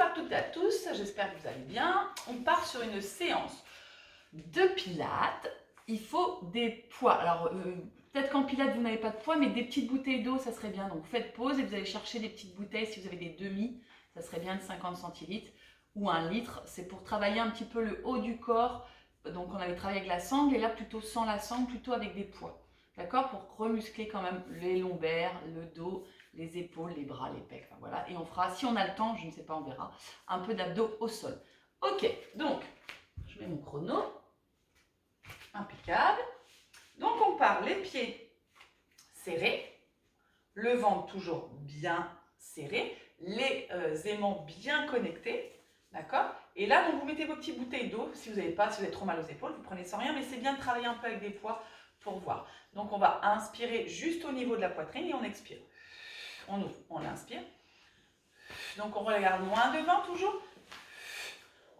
à toutes et à tous, j'espère que vous allez bien. On part sur une séance de pilates. Il faut des poids. Alors, peut-être qu'en pilates, vous n'avez pas de poids, mais des petites bouteilles d'eau, ça serait bien. Donc, faites pause et vous allez chercher des petites bouteilles. Si vous avez des demi, ça serait bien de 50 centilitres ou 1 litre. C'est pour travailler un petit peu le haut du corps. Donc, on avait travaillé avec la sangle et là, plutôt sans la sangle, plutôt avec des poids. D'accord? Pour remuscler quand même les lombaires, le dos, les épaules, les bras, les pecs. Enfin, voilà. Et on fera, si on a le temps, je ne sais pas, on verra, un peu d'abdos au sol. Ok, donc, je mets mon chrono. Impeccable. Donc, on part les pieds serrés, le ventre toujours bien serré, les aimants bien connectés. D'accord? Et là, donc, vous mettez vos petites bouteilles d'eau. Si vous n'avez pas, si vous avez trop mal aux épaules, vous prenez sans rien, mais c'est bien de travailler un peu avec des poids pour voir. Donc, on va inspirer juste au niveau de la poitrine et on expire. On ouvre, on inspire. Donc, on regarde loin devant toujours.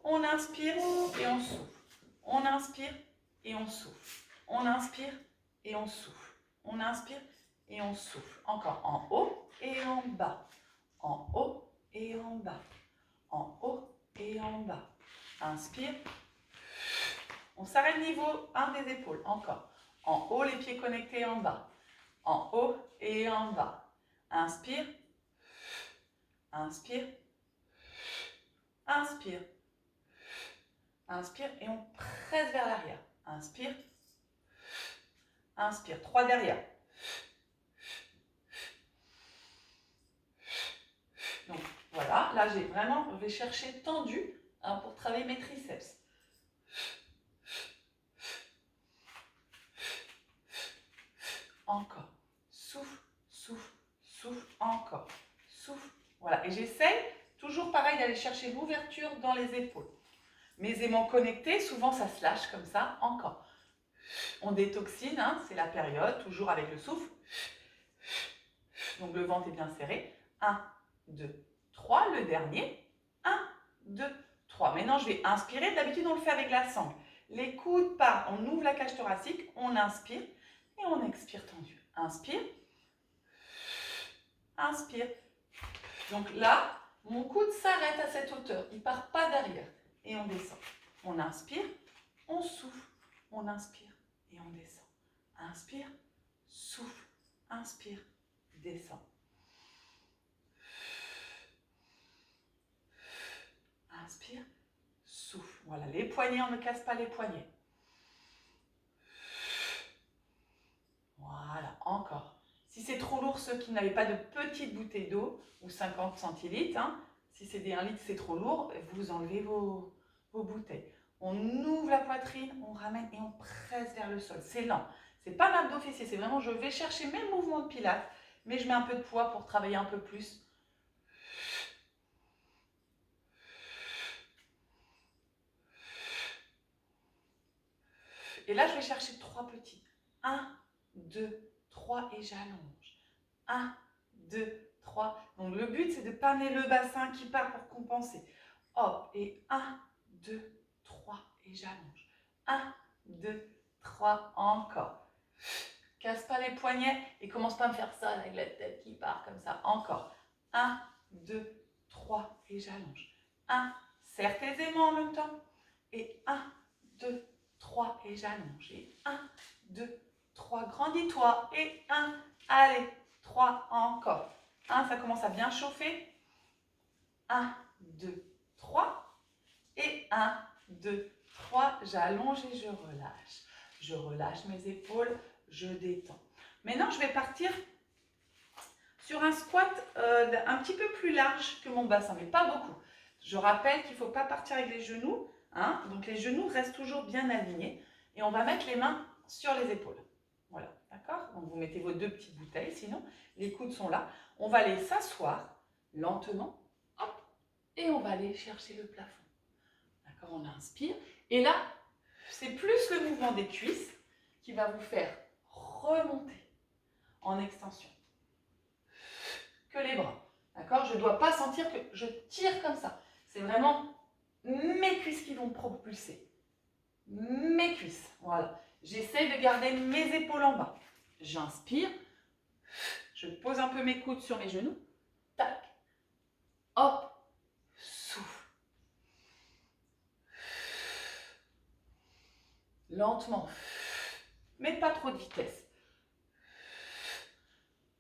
On inspire et on souffle. On inspire et on souffle. On inspire et on souffle. On inspire et on souffle. Encore en haut et en bas. En haut et en bas. En haut et en bas. Inspire. On s'arrête niveau 1 des épaules. Encore. En haut, les pieds connectés en bas. En haut et en bas. Inspire. Inspire. Inspire. Inspire et on presse vers l'arrière. Inspire. Inspire. 3 derrière. Donc voilà, là j'ai vraiment, je vais chercher tendu pour travailler mes triceps. Encore. Souffle, souffle, souffle, encore. Souffle. Voilà, et j'essaye toujours pareil d'aller chercher l'ouverture dans les épaules. Mes aimants connectés, souvent ça se lâche comme ça, encore. On détoxine, hein, c'est la période, toujours avec le souffle. Donc le ventre est bien serré. 1, 2, 3, le dernier. 1, 2, 3. Maintenant je vais inspirer, d'habitude on le fait avec la sangle. Les coudes partent, on ouvre la cage thoracique, on inspire et on expire tendu. Inspire. Inspire. Donc là, mon coude s'arrête à cette hauteur, il ne part pas derrière. Et on descend. On inspire, on souffle, on inspire et on descend. Inspire, souffle, inspire, descend. Inspire, souffle. Voilà, les poignets, on ne casse pas les poignets. Voilà, encore. Si c'est trop lourd, ceux qui n'avaient pas de petite bouteille d'eau, ou 50 centilitres, hein, si c'est des 1 litre, c'est trop lourd, vous enlevez vos bouteilles. On ouvre la poitrine, on ramène et on presse vers le sol. C'est lent. C'est pas l'abdos fessier, c'est vraiment, je vais chercher mes mouvements de pilates, mais je mets un peu de poids pour travailler un peu plus. Et là, je vais chercher 3 petits. 1, 2, 3 et j'allonge. 1, 2, 3. Donc le but, c'est de ne pas amener le bassin qui part pour compenser. Hop, et 1, 2, 3 et j'allonge. 1, 2, 3, encore. Casse pas les poignets et commence pas à me faire ça avec la tête qui part comme ça. Encore. 1, 2, 3 et j'allonge. 1, serre tes aimants en même temps. Et 1, 2, 3 et j'allonge. Et 1, 2, 3, grandis-toi. Et 1, allez, 3, encore. 1, ça commence à bien chauffer. 1, 2, 3. Et 1, 2, 3, j'allonge et je relâche. Je relâche mes épaules, je détends. Maintenant, je vais partir sur un squat un petit peu plus large que mon bassin, mais pas beaucoup. Je rappelle qu'il ne faut pas partir avec les genoux. Hein, donc les genoux restent toujours bien alignés. Et on va mettre les mains sur les épaules. Voilà, d'accord? Donc vous mettez vos 2 petites bouteilles, sinon les coudes sont là. On va aller s'asseoir lentement. Hop, et on va aller chercher le plafond. D'accord? On inspire. Et là, c'est plus le mouvement des cuisses qui va vous faire remonter en extension que les bras. D'accord? Je ne dois pas sentir que je tire comme ça. C'est vraiment mes cuisses qui vont propulser. Mes cuisses. Voilà. J'essaie de garder mes épaules en bas. J'inspire. Je pose un peu mes coudes sur mes genoux. Tac. Hop. Souffle. Lentement. Mais pas trop de vitesse.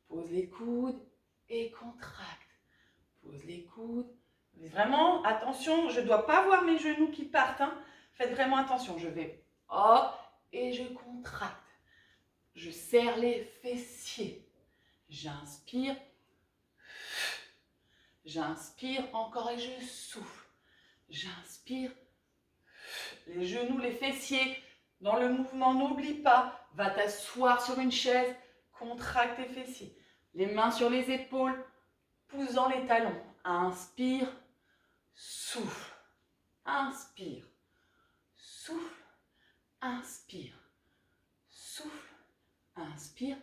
Pose les coudes et contracte. Pose les coudes. Mais vraiment, attention, je ne dois pas voir mes genoux qui partent. Hein. Faites vraiment attention. Je vais hop et je contracte. Je serre les fessiers. J'inspire. J'inspire encore et je souffle. J'inspire. Les genoux, les fessiers. Dans le mouvement, n'oublie pas. Va t'asseoir sur une chaise. Contracte tes fessiers. Les mains sur les épaules. Poussant les talons. Inspire. Souffle. Inspire. Souffle. Inspire. Souffle. Inspire.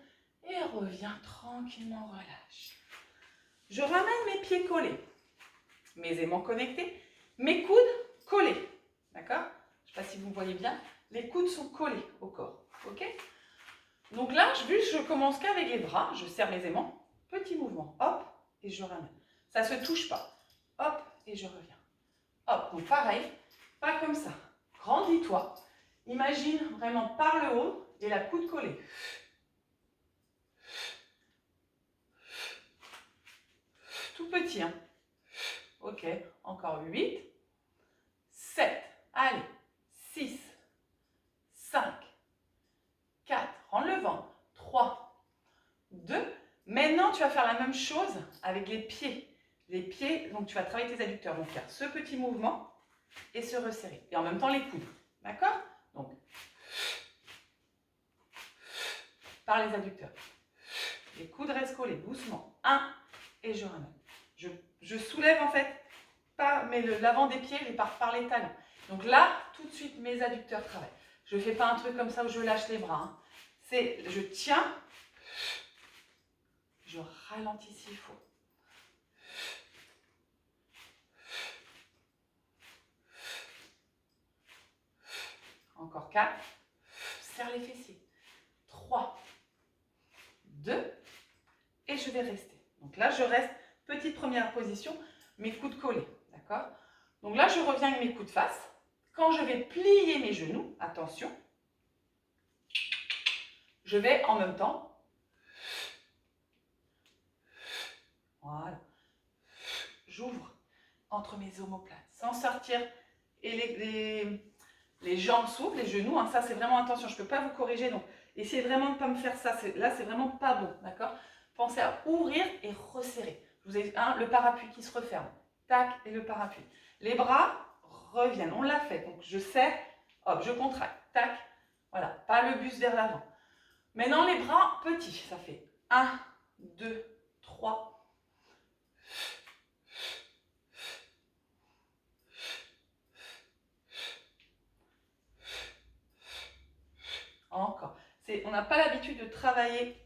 Et reviens tranquillement, relâche. Je ramène mes pieds collés. Mes aimants connectés. Mes coudes collés. D'accord? Je ne sais pas si vous voyez bien. Les coudes sont collés au corps. Ok? Donc là, je commence qu'avec les bras. Je serre mes aimants. Petit mouvement. Hop. Et je ramène. Ça ne se touche pas. Hop. Et je reviens. Hop. Donc pareil. Pas comme ça. Grandis-toi. Imagine vraiment par le haut et la coude collée. Tout petit. Hein. Ok. Encore 8. 7. Allez. 6. 5. 4. En levant. 3. 2. Maintenant, tu vas faire la même chose avec les pieds. Les pieds, donc tu vas travailler tes adducteurs. Donc faire ce petit mouvement et se resserrer. Et en même temps, les coudes. D'accord? Donc, par les adducteurs. Les coudes restent collés doucement. 1. Et je ramène. Je soulève en fait, pas, mais l'avant des pieds, je pars par les talons. Donc là, tout de suite, mes adducteurs travaillent. Je ne fais pas un truc comme ça où je lâche les bras. Hein. C'est, je tiens, je ralentis s'il faut. Encore 4. Serre les fessiers. 3. 2. Et je vais rester. Donc là, je reste, petite première position, mes coudes collés. D'accord? Donc là, je reviens avec mes coudes face. Quand je vais plier mes genoux, attention, je vais en même temps, voilà, j'ouvre entre mes omoplates, sans sortir, et les jambes s'ouvrent, les genoux, hein, ça c'est vraiment attention, je ne peux pas vous corriger, donc essayez vraiment de ne pas me faire ça, là c'est vraiment pas bon, d'accord? Pensez à ouvrir et resserrer. Je vous ai le parapluie qui se referme, tac, et le parapluie. Les bras reviennent, on l'a fait, donc je serre, hop, je contracte, tac, voilà, pas le buste vers l'avant. Maintenant les bras petits, ça fait 1, 2, 3, encore. On n'a pas l'habitude de travailler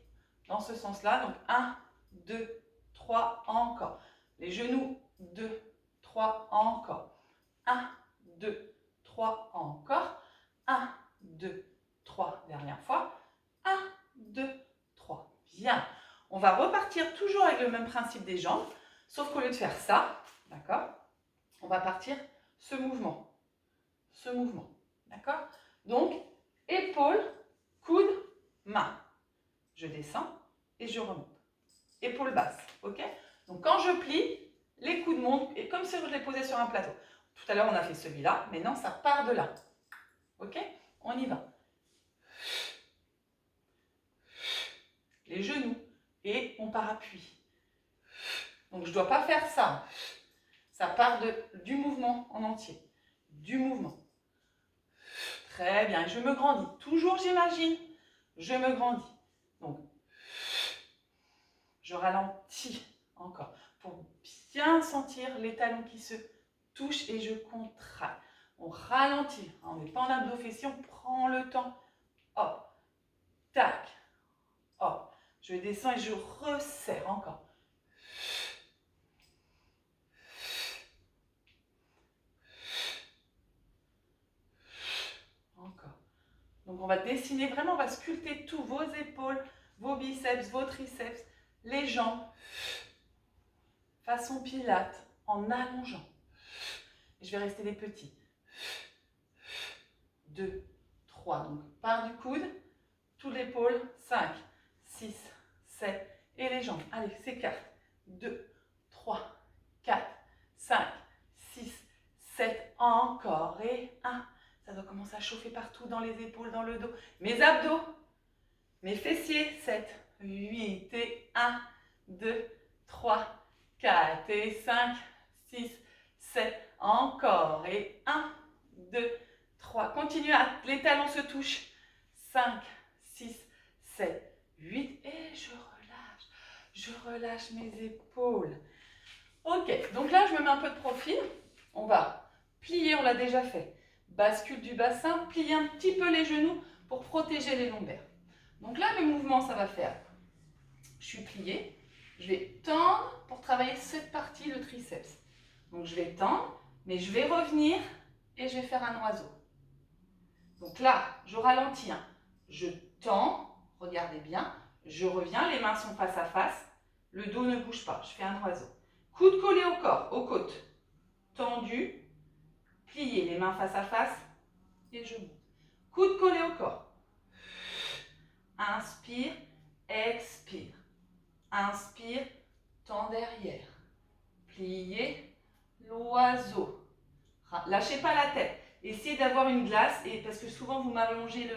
dans ce sens-là. Donc 1, 2, 3, encore. Les genoux, 2, 3, encore. 1, 2, 3, encore. 1, 2, 3, dernière fois. 1, 2, 3. Bien. On va repartir toujours avec le même principe des jambes, sauf qu'au lieu de faire ça, d'accord, on va partir ce mouvement. Ce mouvement. D'accord? Donc, épaules, coude, main. Je descends et je remonte. Épaule basse, ok? Donc quand je plie, les coudes montent et comme si je les posais sur un plateau. Tout à l'heure on a fait celui-là, maintenant ça part de là. Ok? On y va. Les genoux et mon parapluie. Donc je ne dois pas faire ça. Ça part du mouvement en entier. Du mouvement. Très bien. Je me grandis. Toujours j'imagine. Je me grandis. Donc je ralentis encore pour bien sentir les talons qui se touchent et je contracte. On ralentit, on n'est pas en abdos-fessiers, on prend le temps. Hop, tac, hop. Je descends et je resserre encore. Encore. Donc on va dessiner vraiment, on va sculpter tout, vos épaules, vos biceps, vos triceps, les jambes, façon pilate, en allongeant. Et je vais rester des petits. 2, 3. Donc, part du coude, tout l'épaule, 5, 6, 7, et les jambes. Allez, s'écarte. 2, 3, 4, 5, 6, 7, encore. Et 1. Ça doit commencer à chauffer partout dans les épaules, dans le dos. Mes abdos, mes fessiers, 7, 8, et 1, 2, 3, 4, et 5, 6, 7, encore. Et 1, 2, 3. Continue, les talons se touchent. 5, 6, 7, 8, et je relâche. Je relâche mes épaules. Ok, donc là, je me mets un peu de profil. On va plier, on l'a déjà fait. Bascule du bassin, plier un petit peu les genoux pour protéger les lombaires. Donc là, le mouvement, ça va faire, je suis pliée, je vais tendre pour travailler cette partie, le triceps. Donc je vais tendre, mais je vais revenir et je vais faire un oiseau. Donc là, je ralentis, hein. Je tends, regardez bien, je reviens, les mains sont face à face, le dos ne bouge pas, je fais un oiseau. Coude collé au corps, aux côtes, tendu, plié, les mains face à face et je monte. Coude collé au corps. Inspire, expire. Inspire, tend derrière. Plié, l'oiseau. Lâchez pas la tête. Essayez d'avoir une glace, et parce que souvent vous m'allongez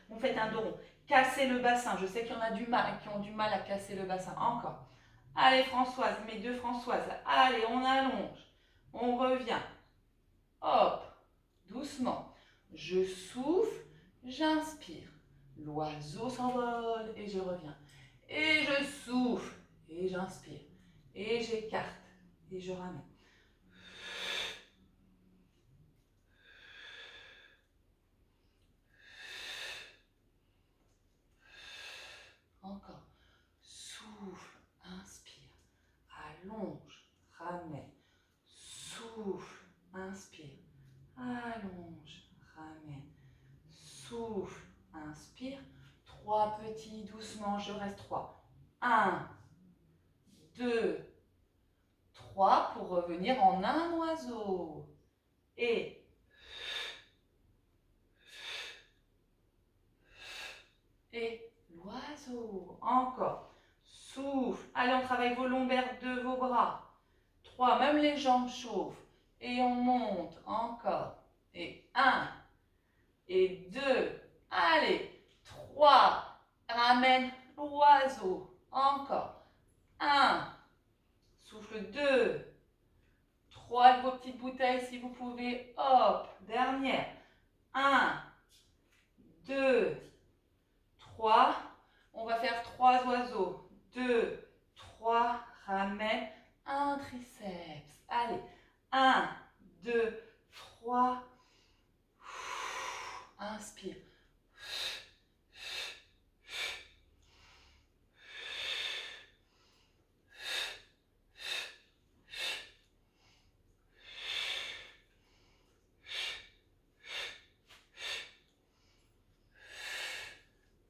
vous faites un dos rond. Cassez le bassin. Je sais qu'il y en a qui ont du mal à casser le bassin. Encore. Allez Françoise, mes deux Françoises. Allez, on allonge. On revient. Hop, doucement. Je souffle, j'inspire. L'oiseau s'envole et je reviens. Et je souffle et j'inspire. Et j'écarte et je ramène. Encore. Souffle, inspire. Allonge, ramène. Souffle, inspire. Allonge, ramène. Souffle, inspire. 3 petits, doucement, je reste 3. 1, 2, 3 pour revenir en un oiseau. Et l'oiseau. Encore. Souffle. Allez, on travaille vos lombaires de vos bras. 3, même les jambes chauffent. Et on monte. Encore. Et 1. Et 2. Allez. 3. Ramène l'oiseau. Encore. 1. Souffle 2. 3 avec vos petites bouteilles si vous pouvez. Hop. Dernière. 1. 2. 3. On va faire 3 oiseaux. 2, 3. Ramène. Un triceps. Allez. 1, 2, 3. Inspire.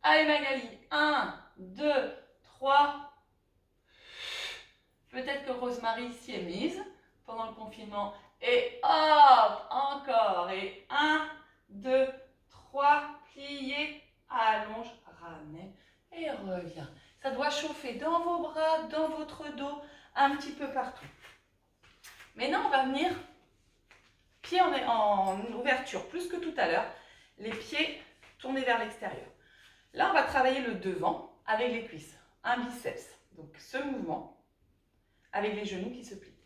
Allez Magali, 1, 2, 3. Peut-être que Rosemary s'y est mise pendant le confinement. Et hop, encore. Et 1, 2, 3, pliez, allonge, ramène et reviens. Ça doit chauffer dans vos bras, dans votre dos, un petit peu partout. Maintenant, on va venir pieds en ouverture, plus que tout à l'heure. Les pieds tournés vers l'extérieur. Là, on va travailler le devant avec les cuisses, un biceps. Donc, ce mouvement avec les genoux qui se plient.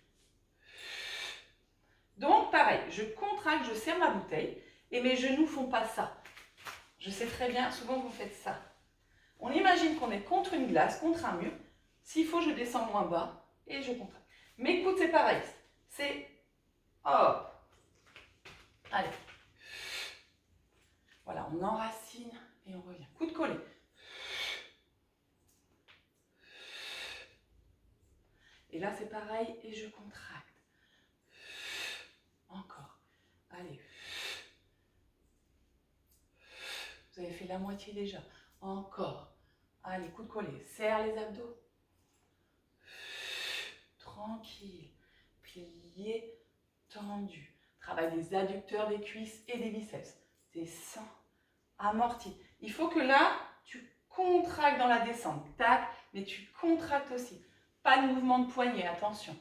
Donc, pareil, je contracte, je serre ma bouteille et mes genoux ne font pas ça. Je sais très bien, souvent vous faites ça. On imagine qu'on est contre une glace, contre un mur. S'il faut, je descends moins bas et je contracte. Mes coudes, c'est pareil. C'est hop. Allez. Voilà, on enracine et on revient. Coude collé. Et là, c'est pareil et je contracte. Encore. Allez. Vous avez fait la moitié déjà. Encore. Allez, coude collé. Serre les abdos. Tranquille. Plié, tendu. Travail des adducteurs des cuisses et des biceps. Descends, amorti. Il faut que là, tu contractes dans la descente. Tac, mais tu contractes aussi. Pas de mouvement de poignet, attention.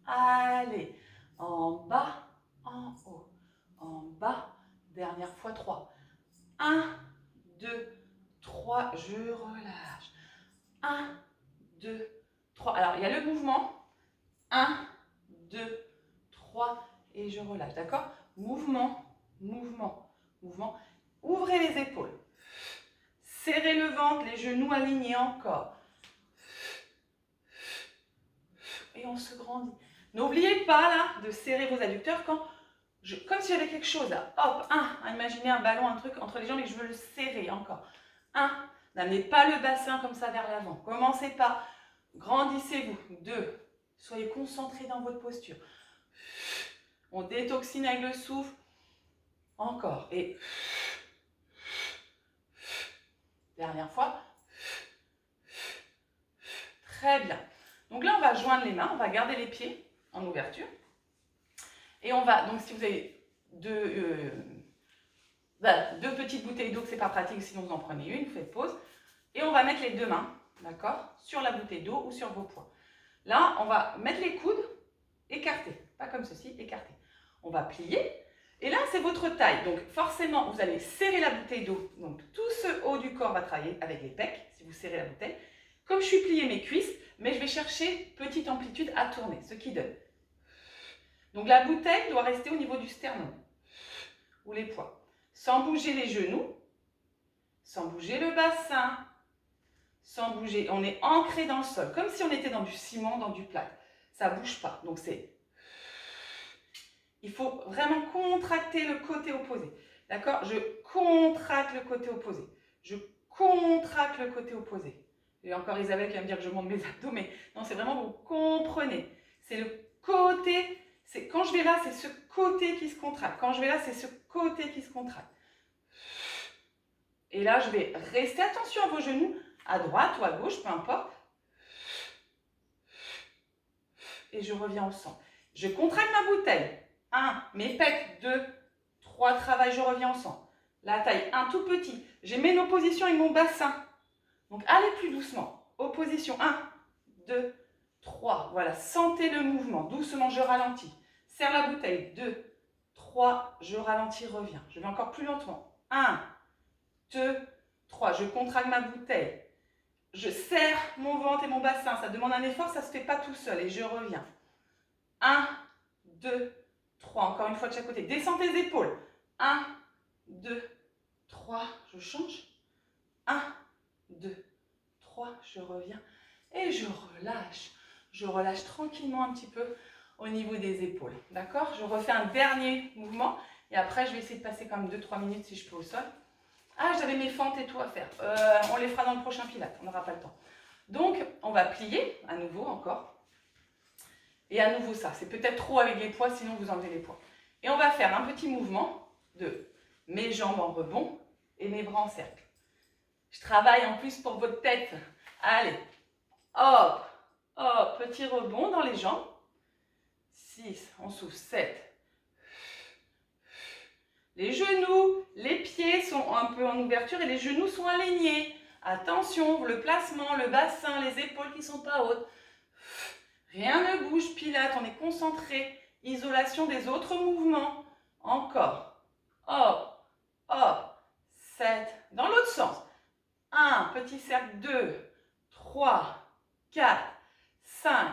Allez, en bas, en haut, en bas, dernière fois 3. 1, 2, 3, je relâche. 1, 2, 3. Alors, il y a le mouvement. 1, 2, 3 et je relâche, d'accord? Mouvement, mouvement, mouvement. Ouvrez les épaules. Serrez le ventre, les genoux alignés encore. Et on se grandit. N'oubliez pas là de serrer vos adducteurs comme si j'avais quelque chose là. Hop, imaginez un ballon, un truc entre les jambes et que je veux le serrer encore. 1, n'amenez pas le bassin comme ça vers l'avant. Commencez pas. Grandissez-vous. 2, soyez concentrés dans votre posture. On détoxine avec le souffle. Encore. Et dernière fois. Très bien. Donc là, on va joindre les mains. On va garder les pieds en ouverture. Et on va, donc si vous avez deux petites bouteilles d'eau, que ce n'est pas pratique, sinon vous en prenez une, vous faites pause. Et on va mettre les deux mains, d'accord, sur la bouteille d'eau ou sur vos poings. Là, on va mettre les coudes écartés. Pas comme ceci, écartés. On va plier. Et là, c'est votre taille. Donc, forcément, vous allez serrer la bouteille d'eau. Donc, tout ce haut du corps va travailler avec les pecs, si vous serrez la bouteille. Comme je suis plié mes cuisses, mais je vais chercher petite amplitude à tourner, ce qui donne. Donc, la bouteille doit rester au niveau du sternum ou les poids. Sans bouger les genoux, sans bouger le bassin, sans bouger. On est ancré dans le sol, comme si on était dans du ciment, dans du plâtre. Ça ne bouge pas. Donc, il faut vraiment contracter le côté opposé. D'accord? Je contracte le côté opposé. Je contracte le côté opposé. Et encore Isabelle qui va me dire que je monte mes abdos, mais non, c'est vraiment, vous comprenez. C'est le côté, quand je vais là, c'est ce côté qui se contracte. Quand je vais là, c'est ce côté qui se contracte. Et là, je vais rester, attention à vos genoux, à droite ou à gauche, peu importe. Et je reviens au centre. Je contracte ma bouteille. 1, mes pecs, 2, 3, travail, je reviens au centre. La taille, 1 tout petit. J'ai mes oppositions avec mon bassin. Donc, allez plus doucement. Opposition, 1, 2, 3. Voilà, sentez le mouvement. Doucement, je ralentis. Serre la bouteille. 2, 3, je ralentis, reviens. Je vais encore plus lentement. 1, 2, 3. Je contracte ma bouteille. Je serre mon ventre et mon bassin. Ça demande un effort, ça ne se fait pas tout seul. Et je reviens. 1, 2, 3. Encore une fois de chaque côté. Descendez les épaules. 1, 2, 3. Je change. 1, 2, 3. Je reviens. Et je relâche. Je relâche tranquillement un petit peu au niveau des épaules. D'accord? Je refais un dernier mouvement. Et après, je vais essayer de passer quand même 2-3 minutes si je peux au sol. Ah, j'avais mes fentes et tout à faire. On les fera dans le prochain Pilates. On n'aura pas le temps. Donc, on va plier à nouveau encore. Et à nouveau ça. C'est peut-être trop avec les poids, sinon vous enlevez les poids. Et on va faire un petit mouvement de mes jambes en rebond et mes bras en cercle. Je travaille en plus pour votre tête. Allez. Hop. Hop. Petit rebond dans les jambes. 6. On souffle. 7. Les genoux, les pieds sont un peu en ouverture et les genoux sont alignés. Attention, le placement, le bassin, les épaules qui ne sont pas hautes. Rien ne bouge, Pilates, on est concentré. Isolation des autres mouvements. Encore. Hop, hop. 7. Dans l'autre sens. 1, petit cercle. 2, 3, 4, 5,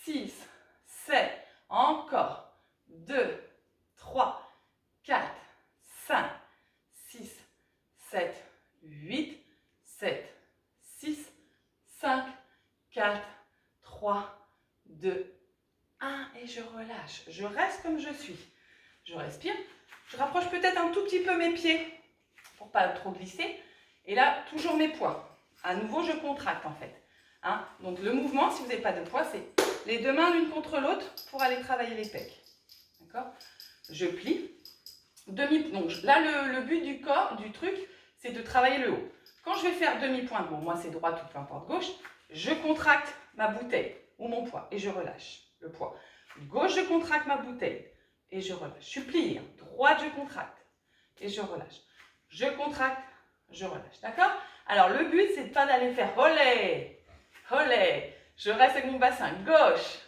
6, 7. Encore. 2, 3, 4, 5, 6, 7, 8, 7, 6, 5, 4, 3, 2, 1 et je relâche. Je reste comme je suis. Je respire. Je rapproche peut-être un tout petit peu mes pieds pour ne pas trop glisser. Et là, toujours mes poids. À nouveau, je contracte en fait. Hein? Donc le mouvement, si vous n'avez pas de poids, c'est les deux mains l'une contre l'autre pour aller travailler les pecs. D'accord? Je plie. Donc là, le but du corps, du truc, c'est de travailler le haut. Quand je vais faire demi-pointe, bon, moi c'est droite ou peu importe gauche, je contracte ma bouteille ou mon poids et je relâche le poids. Gauche, je contracte ma bouteille et je relâche. Je suis pliée, hein. Droite, je contracte et je relâche. Je contracte, je relâche, d'accord? Alors, le but, c'est pas d'aller faire olé, olé. Je reste avec mon bassin gauche.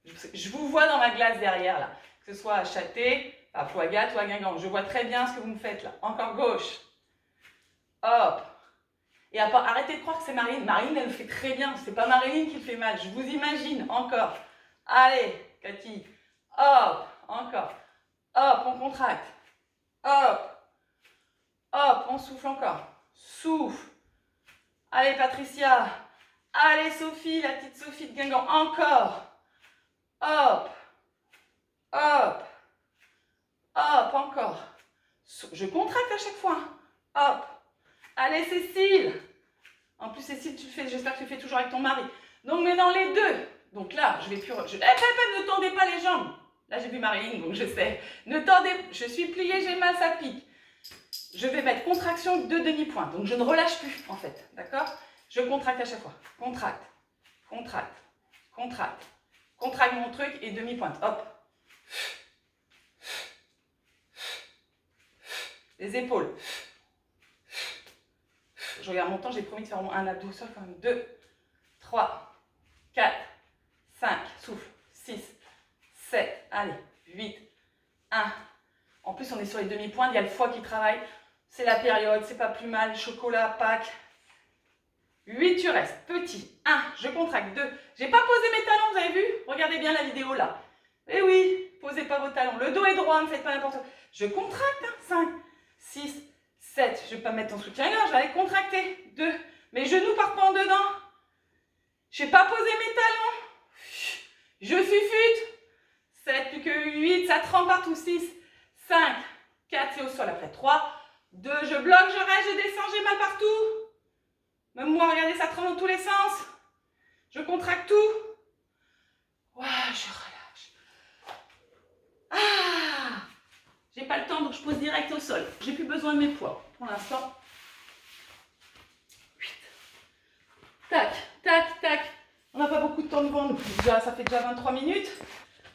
Je vous vois dans ma glace derrière, là. Que ce soit à Châté, à Plouagat ou à Guingamp. Je vois très bien ce que vous me faites, là. Encore gauche. Hop. Et arrêtez de croire que c'est Marine. Marine, elle le fait très bien. C'est pas Marilyn qui le fait mal. Je vous imagine. Encore. Allez, Cathy. Hop. Encore. Hop, on contracte. Hop. Hop, on souffle encore. Souffle. Allez, Patricia. Allez, Sophie, la petite Sophie de Guingamp. Encore. Hop. Hop. Hop, encore. Je contracte à chaque fois. Hop. Allez, Cécile. En plus, Cécile, tu le fais, j'espère que tu le fais toujours avec ton mari. Donc, mais dans les deux. Donc là, je vais plus... ne tendez pas les jambes. Là, j'ai vu Marilyn, donc je sais. Ne tendez... Je suis pliée, j'ai mal, ça pique. Je vais mettre contraction de demi-point. Donc, je ne relâche plus, en fait. D'accord? Je contracte à chaque fois. Contracte. Contracte. Contracte. Contracte mon truc et demi-pointe. Hop. Les épaules. Je regarde mon temps, j'ai promis de faire au moins un abdo au sol quand même. 2, 3, 4, 5, souffle, 6, 7, allez, 8, 1. En plus, on est sur les demi-pointes, il y a le foie qui travaille. C'est la période, c'est pas plus mal. Chocolat, Pâques. 8, tu restes. Petit. 1, je contracte. 2, j'ai pas posé mes talons, vous avez vu? Regardez bien la vidéo là. Eh oui, posez pas vos talons. Le dos est droit, ne faites pas n'importe quoi. Je contracte. 5, 6, 7, je ne vais pas mettre en soutien-gorge, je vais aller contracter. 2, mes genoux partent pas en dedans. Je n'ai pas posé mes talons. Je fufute. 7, plus que 8, ça trempe partout. 6, 5, 4, c'est au sol après. 3, 2, je bloque, je reste, je descends, j'ai mal partout. Même moi, regardez, ça tremble dans tous les sens. Je contracte tout. Ouah, je relâche. Ah! J'ai pas le temps, donc je pose direct au sol. J'ai plus besoin de mes poids pour l'instant. Tac, tac, tac. On n'a pas beaucoup de temps devant nous. Déjà, ça fait déjà 23 minutes.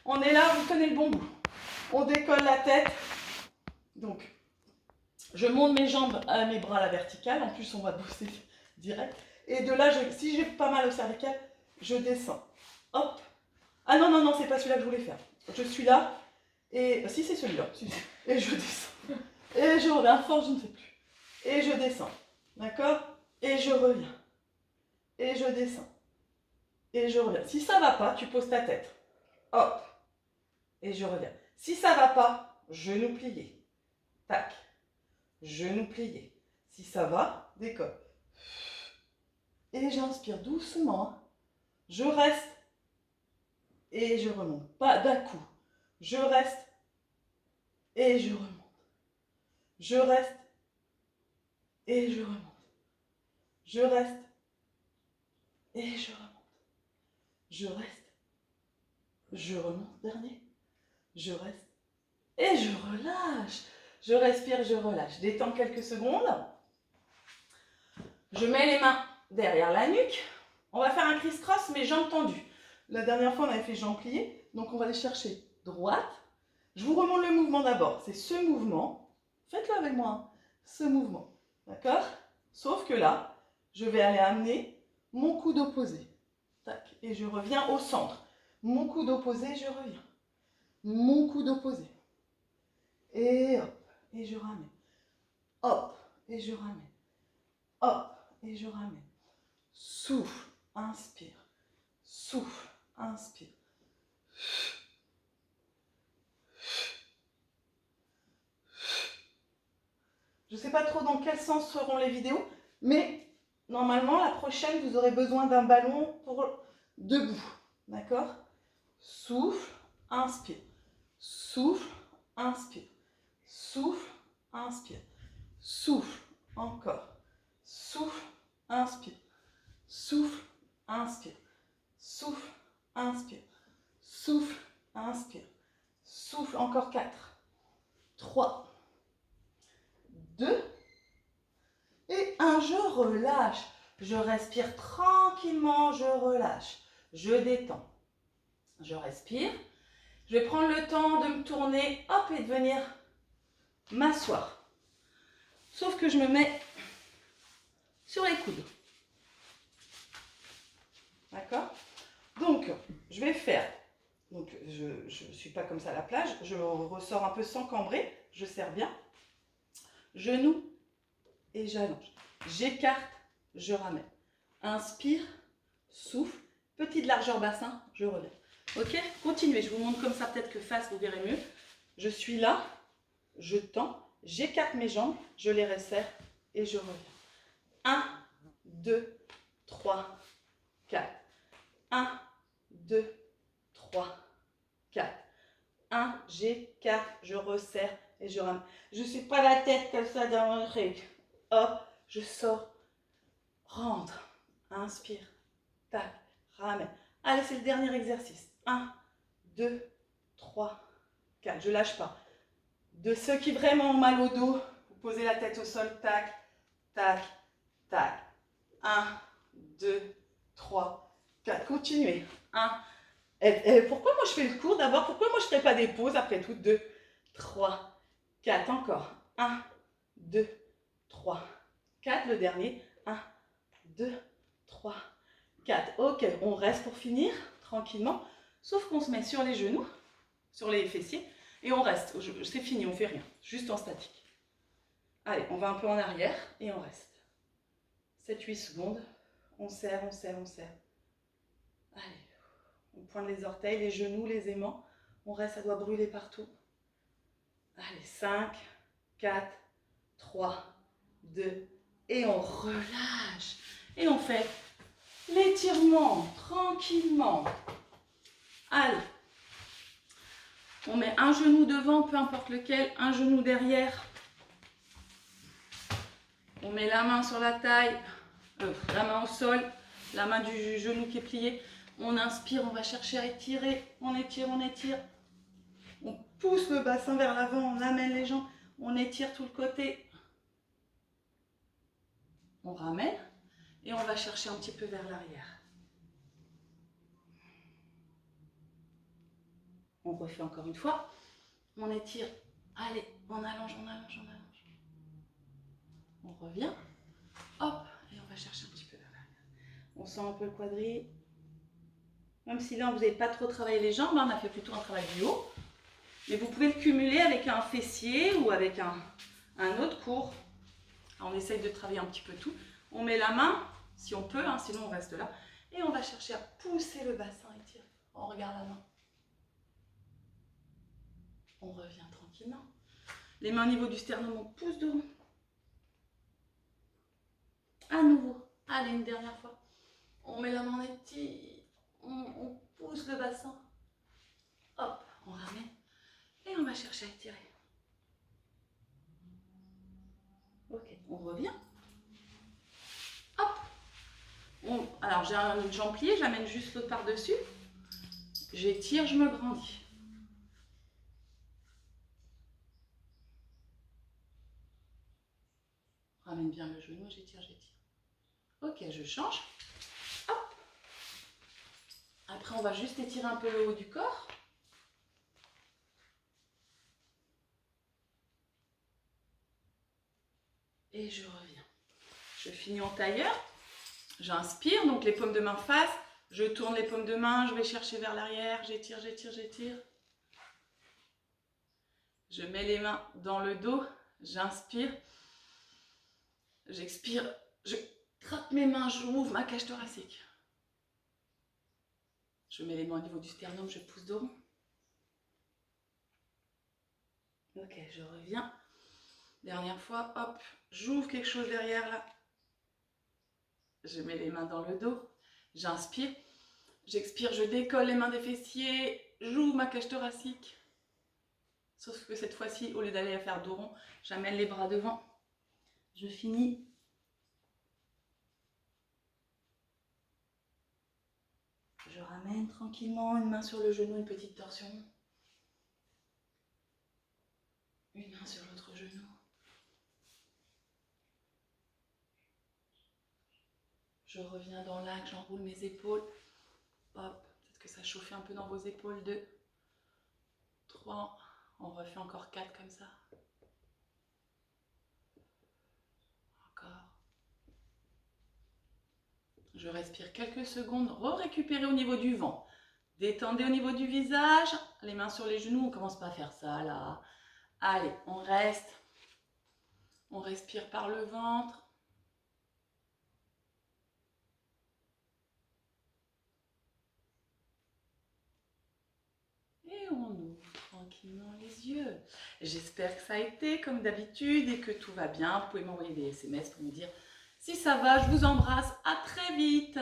On est là, vous tenez le bon bout. On décolle la tête. Donc, je monte mes jambes, mes bras à la verticale. En plus, on va bosser direct. Et de là, si j'ai pas mal au cervical, je descends. Hop. Ah non, non, non, c'est pas celui-là que je voulais faire. Je suis là. Et si c'est celui-là, et je descends. Et je reviens fort, je ne sais plus. Et je descends. D'accord? Et je reviens. Et je descends. Et je reviens. Si ça ne va pas, tu poses ta tête. Hop. Et je reviens. Si ça ne va pas, genou plié. Tac. Genou plié. Si ça va, décolle. Et j'inspire doucement. Je reste. Et je remonte. Pas d'un coup. Je reste et je remonte. Je reste et je remonte. Je reste et je remonte. Je reste. Je remonte. Dernier. Je reste et je relâche. Je respire, je relâche. Détends quelques secondes. Je mets les mains derrière la nuque. On va faire un criss-cross, mais jambes tendues. La dernière fois, on avait fait jambes pliées. Donc, on va aller chercher droite. Je vous remonte le mouvement d'abord. C'est ce mouvement. Faites-le avec moi. Hein. Ce mouvement. D'accord? Sauf que là, je vais aller amener mon coude opposé. Tac. Et je reviens au centre. Mon coude opposé, je reviens. Mon coude opposé. Et hop. Et je ramène. Hop. Et je ramène. Hop. Et je ramène. Souffle. Inspire. Souffle. Inspire. Je ne sais pas trop dans quel sens seront les vidéos, mais normalement, la prochaine, vous aurez besoin d'un ballon pour debout. D'accord? Souffle, inspire. Souffle, inspire. Souffle, inspire. Souffle, encore. Souffle, inspire. Souffle, inspire. Souffle, inspire. Souffle, inspire. Souffle, encore 4, 3, 2 et 1, je relâche. Je respire tranquillement, je relâche. Je détends. Je respire. Je vais prendre le temps de me tourner, hop, et de venir m'asseoir. Sauf que je me mets sur les coudes. D'accord? Donc, je vais faire, donc je ne suis pas comme ça à la plage, je ressors un peu sans cambrer, je serre bien. Genou et j'allonge. J'écarte, je ramène. Inspire, souffle, petite largeur bassin, je reviens. Ok? Continuez, je vous montre comme ça, peut-être que face, vous verrez mieux. Je suis là, je tends, j'écarte mes jambes, je les resserre et je reviens. 1, 2, 3, 4. 1, 2, 3, 4. 1, j'écarte, je resserre et je ramène. Je ne suis pas la tête comme ça dans le truc. Hop, je sors, rentre, inspire, tac, ramène. Allez, c'est le dernier exercice. 1, 2, 3, 4. Je ne lâche pas. De ceux qui vraiment ont mal au dos, vous posez la tête au sol, tac, tac, tac. 1, 2, 3, 4. Continuez. 1. Pourquoi moi je fais le cours d'abord? Pourquoi moi je ne ferai pas des pauses après tout? 2, 3, 4. Encore. 1, 2, 3, 4. Le dernier. 1, 2, 3, 4. Ok, on reste pour finir tranquillement. Sauf qu'on se met sur les genoux, sur les fessiers. Et on reste. C'est fini, on ne fait rien. Juste en statique. Allez, on va un peu en arrière et on reste. 7-8 secondes. On serre, on serre, on serre. Allez. On pointe les orteils, les genoux, les aimants. On reste, ça doit brûler partout. Allez, 5, 4, 3, 2. Et on relâche. Et on fait l'étirement tranquillement. Allez. On met un genou devant, peu importe lequel, un genou derrière. On met la main sur la taille, la main au sol, la main du genou qui est plié. On inspire, on va chercher à étirer. On étire, on étire. On pousse le bassin vers l'avant, on amène les jambes. On étire tout le côté. On ramène et on va chercher un petit peu vers l'arrière. On refait encore une fois. On étire. Allez, on allonge, on allonge, on allonge. On revient. Hop, et on va chercher un petit peu vers l'arrière. On sent un peu le quadrille. Même si là, vous n'avez pas trop travaillé les jambes, on a fait plutôt un travail du haut. Mais vous pouvez le cumuler avec un fessier ou avec un autre cours. Alors, on essaye de travailler un petit peu tout. On met la main, si on peut, hein, sinon on reste là. Et on va chercher à pousser le bassin et tirer. On regarde la main. On revient tranquillement. Les mains au niveau du sternum, on pousse de rond. À nouveau. Allez, une dernière fois. On met la main, on étire. On pousse le bassin. Hop, on ramène. Et on va chercher à étirer. Ok, on revient. Hop. Alors, j'ai une jambe pliée, j'amène juste l'autre par-dessus. J'étire, je me grandis. Ramène bien le genou, j'étire, j'étire. Ok, je change. Hop. Après, on va juste étirer un peu le haut du corps. Et je reviens. Je finis en tailleur. J'inspire, donc les paumes de main face. Je tourne les paumes de main, je vais chercher vers l'arrière. J'étire, j'étire, j'étire. Je mets les mains dans le dos. J'inspire. J'expire. Je trappe mes mains, j'ouvre ma cage thoracique. Je mets les mains au niveau du sternum, je pousse de rond. Ok, je reviens. Dernière fois, hop, j'ouvre quelque chose derrière là. Je mets les mains dans le dos. J'inspire. J'expire, je décolle les mains des fessiers. J'ouvre ma cage thoracique. Sauf que cette fois-ci, au lieu d'aller à faire dos rond, j'amène les bras devant. Je finis. Je ramène tranquillement une main sur le genou, une petite torsion. Une main sur l'autre genou. Je reviens dans l'axe, j'enroule mes épaules. Hop, peut-être que ça chauffe un peu dans vos épaules. 2, 3. On refait encore 4 comme ça. Encore. Je respire quelques secondes. Récupérez au niveau du ventre. Détendez au niveau du visage. Les mains sur les genoux. On ne commence pas à faire ça là. Allez, on reste. On respire par le ventre. Et on ouvre tranquillement les yeux. J'espère que ça a été comme d'habitude et que tout va bien. Vous pouvez m'envoyer des SMS pour me dire si ça va. Je vous embrasse. À très vite.